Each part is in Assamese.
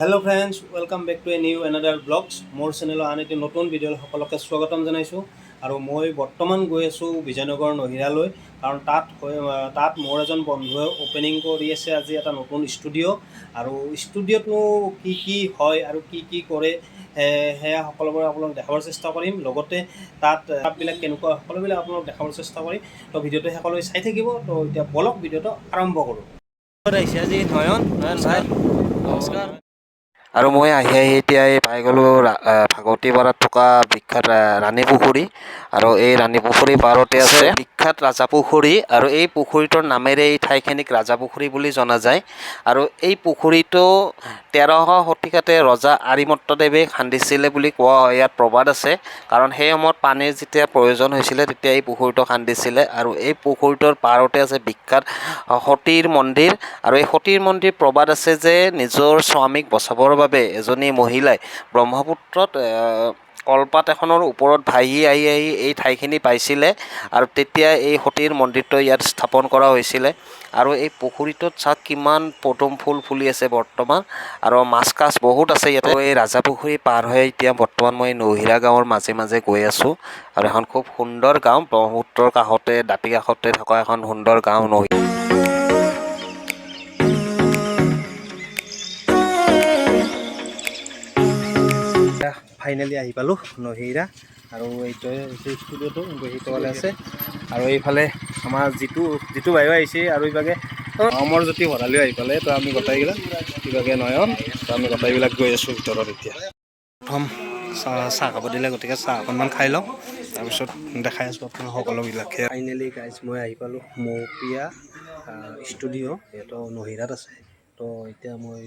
Hello' friends, welcome back to a new another blogs. মোৰ চেনেলৰ আন এটি নতুন ভিডিঅ'লৈ সকলোকে স্বাগতম জনাইছোঁ। আৰু মই বৰ্তমান গৈ আছোঁ বিজয়নগৰ নহিৰালৈ, কাৰণ তাত মোৰ এজন বন্ধুৱে অ'পেনিং কৰি আছে আজি এটা নতুন ষ্টুডিঅ'। আৰু ষ্টুডিঅ'তনো কি হয় আৰু কি কৰে সেয়া সকলোবোৰ আপোনালোক দেখাবৰ চেষ্টা কৰিম। লগতে তাতবিলাক কেনেকুৱা সকলোবিলাক আপোনালোক দেখাবৰ চেষ্টা কৰিম। তো ভিডিঅ'টো শেষলৈ চাই থাকিব। তো এতিয়া বলক ভিডিঅ'টো আৰম্ভ কৰোঁ। আহিছে আজি নয়ন ভাই, নমস্কাৰ। আৰু মই আহি এতিয়া পাই গ'লোঁ ভাগৱতীপাৰাত থকা বিখ্যাত ৰাণী পুখুৰী। আৰু এই ৰাণী পুখুৰী পাৰতে আছে বিখ্যাত ৰাজা পুখুৰী। আৰু এই পুখুৰীটোৰ নামেৰে এই ঠাইখিনিক ৰাজা পুখুৰী বুলি জনা যায়। আৰু এই পুখুৰীটো 13শ শতিকাতে ৰজা আৰিমত্তদেৱে খান্দিছিলে বুলি কোৱা হয়। ইয়াত প্ৰবাদ আছে, কাৰণ সেই সময়ত পানীৰ যেতিয়া প্ৰয়োজন হৈছিলে তেতিয়া এই পুখুৰীটো খান্দিছিলে। আৰু এই পুখুৰীটোৰ পাৰতে আছে বিখ্যাত সতীৰ মন্দিৰ। আৰু এই সতীৰ মন্দিৰ প্ৰবাদ আছে যে নিজৰ স্বামীক বচাবৰ বাবে এজনী মহিলাই ব্ৰহ্মপুত্ৰত কলপাত এখনৰ ওপৰত ভাহি আহি এই ঠাইখিনি পাইছিলে। আৰু তেতিয়া এই সতীৰ মন্দিৰটো ইয়াত স্থাপন কৰা হৈছিলে। আৰু এই পুখুৰীটোত চাওক কিমান পদুম ফুল ফুলি আছে বৰ্তমান, আৰু মাছ কাছ বহুত আছে ইয়াতে। এই ৰাজা পুখুৰী পাৰ হৈ এতিয়া বৰ্তমান মই নহিৰা গাঁৱৰ মাজে মাজে গৈ আছোঁ। আৰু এখন খুব সুন্দৰ গাঁও, ব্ৰহ্মপুত্ৰৰ কাষতে দাঁতি কাষতে থকা এখন সুন্দৰ গাঁও নহিৰা। ফাইনেলি আহি পালোঁ নহিৰা। আৰু এইটোৱে ষ্টুডিঅ'টো সেইটোফালে আছে। আৰু এইফালে আমাৰ যিটো বাইদেউ আহিছে, আৰু ইভাগে অমৰ জ্যোতি ভঁৰালীও আহি পালে। তো আমি গোটাইবিলাক ইভাগে নয়ন, তো আমি গোটাইবিলাক গৈ আছোঁ ভিতৰত। এতিয়া প্ৰথম চাহ খাব দিলে, গতিকে চাহ অকণমান খাই লওঁ, তাৰপিছত দেখাই আছোঁ আপোনাৰ সকলোবিলাকে। ফাইনেলি গাইজ মই আহি পালোঁ মৌপিয়া ষ্টুডিঅ', এইটো নহিৰাত আছে। তো এতিয়া মই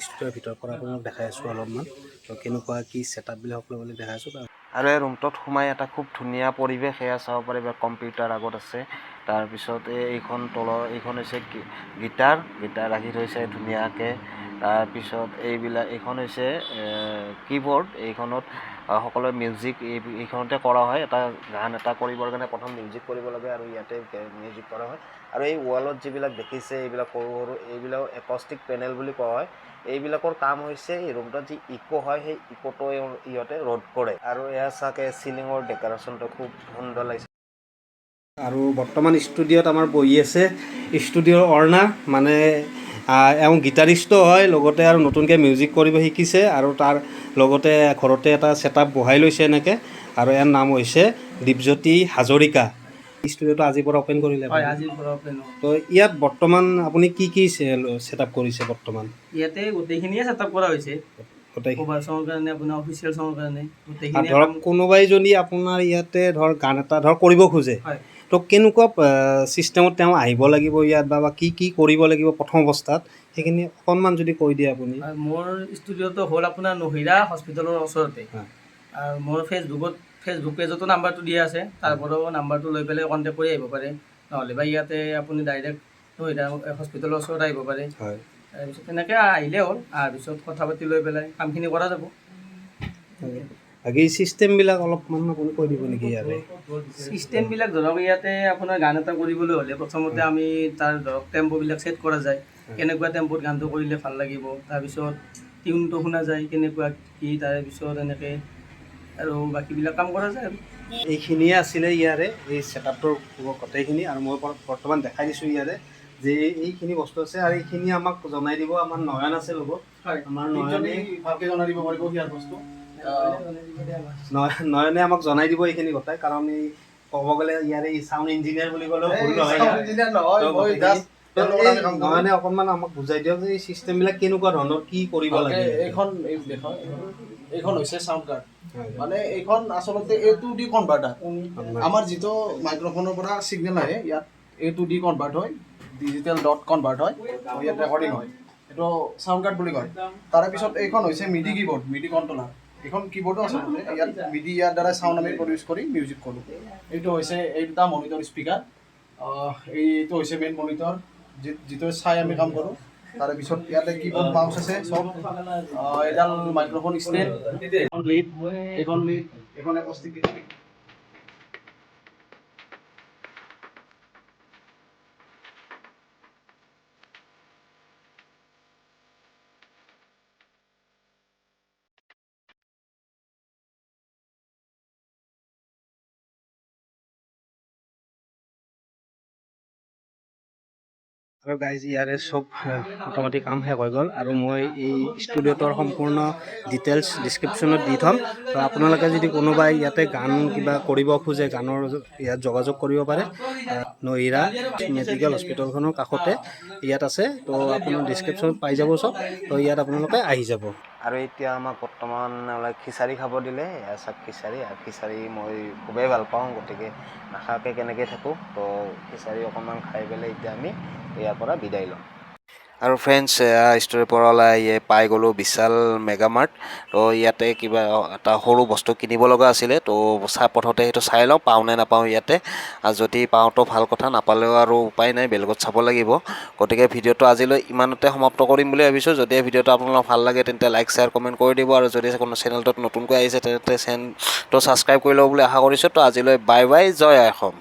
ষ্টুডিঅ'ৰ ভিতৰৰ পৰা আপোনাক দেখাই আছোঁ অলপমান। তো কেনেকুৱা কি ছেটআপবিলাক সকলোবিলাক দেখাই আছোঁ। আৰু এই ৰুমটোত সোমাই এটা খুব ধুনীয়া পৰিৱেশ সেয়া চাব পাৰিব। কম্পিউটাৰ আগত আছে, তাৰপিছত এইখন হৈছে গীটাৰ ৰাখি থৈছে ধুনীয়াকৈ। তাৰপিছত এইখন হৈছে কীবৰ্ড। এইখনত সকলোৱে মিউজিক এইখনতে কৰা হয়। এটা গান এটা কৰিবৰ কাৰণে প্ৰথম মিউজিক কৰিব লাগে, আৰু ইয়াতে মিউজিক কৰা হয়। আৰু এই ৱালত যিবিলাক দেখিছে এইবিলাক সৰু সৰু এইবিলাক একষ্টিক পেনেল বুলি কোৱা হয়। এইবিলাকৰ কাম হৈছে এই ৰুমটোত যি ইক' হয় সেই ইক'টো ইহঁতে ৰোধ কৰে। আৰু এয়া চাগে চিলিঙৰ ডেক'ৰেশ্যনটো খুব সুন্দৰ লাগিছে। আৰু বৰ্তমান ষ্টুডিঅ'ত আমাৰ বহি আছে ষ্টুডিঅ'ৰ অ'নাৰ, মানে এওঁ গীটাৰিষ্টো হয়, লগতে আৰু নতুনকৈ মিউজিক কৰিব শিকিছে। আৰু তাৰ লগতে ঘৰতে এটা ছেটআপ বহাই লৈছে এনেকৈ। আৰু ইয়াৰ নাম হৈছে দীপজ্যোতি হাজৰিকা। ষ্টুডিঅ'টো আজিৰ পৰা অ'পেন কৰিলে? হয়, আজিৰ পৰা অ'পেন। তো ইয়াত বৰ্তমান আপুনি কি ছেটআপ কৰিছে বৰ্তমান? ইয়াতে গোটেইখিনিয়ে ছেটআপ কৰা হৈছে, কভাৰ চঙৰ কাৰণে, আপোনাৰ অফিচিয়েল চঙৰ কাৰণে গোটেইখিনি। ধৰক কোনোবাই যদি আপোনাৰ ইয়াতে গান এটা কৰিব খোজে, তো কেনেকুৱা ছিষ্টেমত তেওঁ আহিব লাগিব ইয়াত, বা কি কৰিব লাগিব প্ৰথম অৱস্থাত, সেইখিনি অকণমান যদি কৈ দিয়ে আপুনি। মোৰ ষ্টুডিঅ'টো হ'ল আপোনাৰ নহিৰা হস্পিটেলৰ ওচৰতে। আৰু মোৰ ফেচবুক পেজতো নাম্বাৰটো দিয়া আছে, তাৰ পৰাও নাম্বাৰটো লৈ পেলাই কণ্টেক্ট কৰি আহিব পাৰে। নহ'লে বা ইয়াতে আপুনি ডাইৰেক্ট নহিৰা হস্পিটেলৰ ওচৰত আহিব পাৰে। তাৰপিছত তেনেকৈ আহিলে হ'ল, তাৰপিছত কথা পাতি লৈ পেলাই কামখিনি কৰা যাব। বাকী ছিষ্টেমবিলাক অলপমান আপুনি কৈ দিব নেকি ইয়াৰে? ছিষ্টেমবিলাক ধৰক ইয়াতে আপোনাৰ গান এটা কৰিবলৈ হ'লে প্ৰথমতে আমি তাৰ ধৰক টেম্প'বিলাক ছেট কৰা যায়, কেনেকুৱা টেম্প'ত গানটো কৰিলে ভাল লাগিব। তাৰপিছত টিউনটো শুনা যায় কেনেকুৱা কি, তাৰপিছত এনেকৈ আৰু বাকীবিলাক কাম কৰা যায়। আৰু এইখিনিয়ে আছিলে ইয়াৰে এই ছেটআপটোৰ গোটেইখিনি। আৰু মই বৰ্তমান দেখাই দিছোঁ ইয়াৰে যে এইখিনি বস্তু আছে। আৰু এইখিনি আমাক জনাই দিব আমাৰ নয়ন আছে লগত। আমাৰ নয়নে ভালকৈ জনাই দিব পাৰিব ইয়াৰ বস্তু। নয়নে আমাক জনাই দিব এইখিনি কথাই, কাৰণ এই ক'ব গ'লে ইয়াৰে এই চাউণ্ড ইঞ্জিনিয়াৰ বুলি ক'লেও ভুল নহয়। নয়নে অকণমান আমাক বুজাই দিয়ক যে এই ছিষ্টেমবিলাক কেনেকুৱা ধৰণৰ, কি কৰিব লাগে। এইখন হৈছে চাউণ্ড কাৰ্ড, মানে এইখন আচলতে A2D কনভাৰ্টাৰ। আমাৰ যিটো মাইক্ৰফোনৰ পৰা ছিগনেল আহে ইয়াত A2D কনভাৰ্ট হয়, ডিজিটেল ডট কনভাৰ্ট হয়, ইয়াত ৰেকৰ্ডিং হয়। এইটো চাউণ্ড কাৰ্ড বুলি কয়। তাৰে পিছত এইখন হৈছে মিডি কীবৰ্ড, মিডি কণ্ট্ৰলাৰ। এইখন কীবৰ্ডো আচলতে ইয়াত ইয়াৰ দ্বাৰাই চাউণ্ড আমি প্ৰডিউচ কৰি মিউজিক কৰোঁ। এইটো হৈছে এই দুটা মনিটৰ স্পীকাৰ। এইটো হৈছে মেইন মনিটৰ, যিটো চাই আমি কাম কৰোঁ। তাৰে পিছত ইয়াতে কীবৰ্ড মাউচ আছে চব। এডাল মাইক্ৰফোন ষ্টেণ্ড, এইখন লিড, এইখন একষ্টিক গিটাৰ। আৰু গাইজ ইয়াৰে চব মোটামুটি কাম শেষ হৈ গ'ল আৰু মই এই ষ্টুডিঅ'টোৰ সম্পূৰ্ণ ডিটেইলছ ডিছক্ৰিপশ্যনত দি থ'ম। তো আপোনালোকে যদি কোনোবাই ইয়াতে গান কিবা কৰিব খোজে গানৰ ইয়াত যোগাযোগ কৰিব পাৰে। নহিৰা মেডিকেল হস্পিটেলখনৰ কাষতে ইয়াত আছে। তো আপোনাৰ ডিছক্ৰিপশ্যনত পাই যাব চব। তো ইয়াত আপোনালোকে আহি যাব। আৰু এতিয়া আমাক বৰ্তমান অলপ খিচাৰি খাব দিলে, এয়া চাওক খিচাৰি। আৰু খিচাৰি মই খুবেই ভাল পাওঁ, গতিকে নাখাওঁকৈ কেনেকৈ থাকোঁ। তো খিচাৰি অকণমান খাই পেলাই এতিয়া আমি ইয়াৰ পৰা বিদায় ল'ম। আৰু ফ্ৰেণ্ডছ, ষ্ট'ৰীৰ পৰা ওলাই পাই গ'লোঁ বিশাল মেগামাৰ্ট। তো ইয়াতে কিবা এটা সৰু বস্তু কিনিব লগা আছিলে। তো প্ৰথমতে সেইটো চাই লওঁ পাওঁ নে নাপাওঁ ইয়াতে। আৰু যদি পাওঁতো ভাল কথা, নাপালেও আৰু উপায় নাই, বেলেগত চাব লাগিব। গতিকে ভিডিঅ'টো আজিলৈ ইমানতে সমাপ্ত কৰিম বুলি ভাবিছোঁ। যদি ভিডিঅ'টো আপোনালোকক ভাল লাগে তেন্তে লাইক শ্বেয়াৰ কমেণ্ট কৰি দিব। আৰু যদি কোনো চেনেলটোত নতুনকৈ আহিছে তেন্তে চেনেলটো ছাবস্ক্ৰাইব কৰি ল'ব বুলি আশা কৰিছোঁ। তো আজিলৈ বাই বাই, জয় অসম।